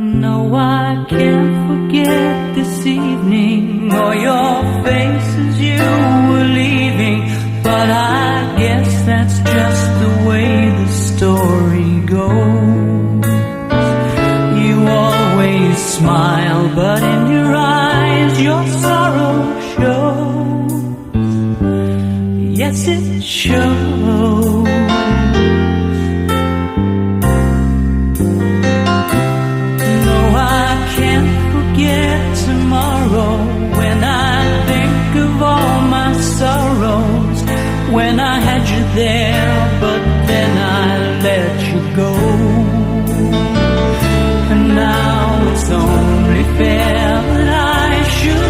No, I can't forget this evening or your face as you were leaving, but I guess that's just the way the story goes. You always smile, but in your eyes your sorrow shows. Yes, it shows. Tomorrow, when I think of all my sorrows, when I had you there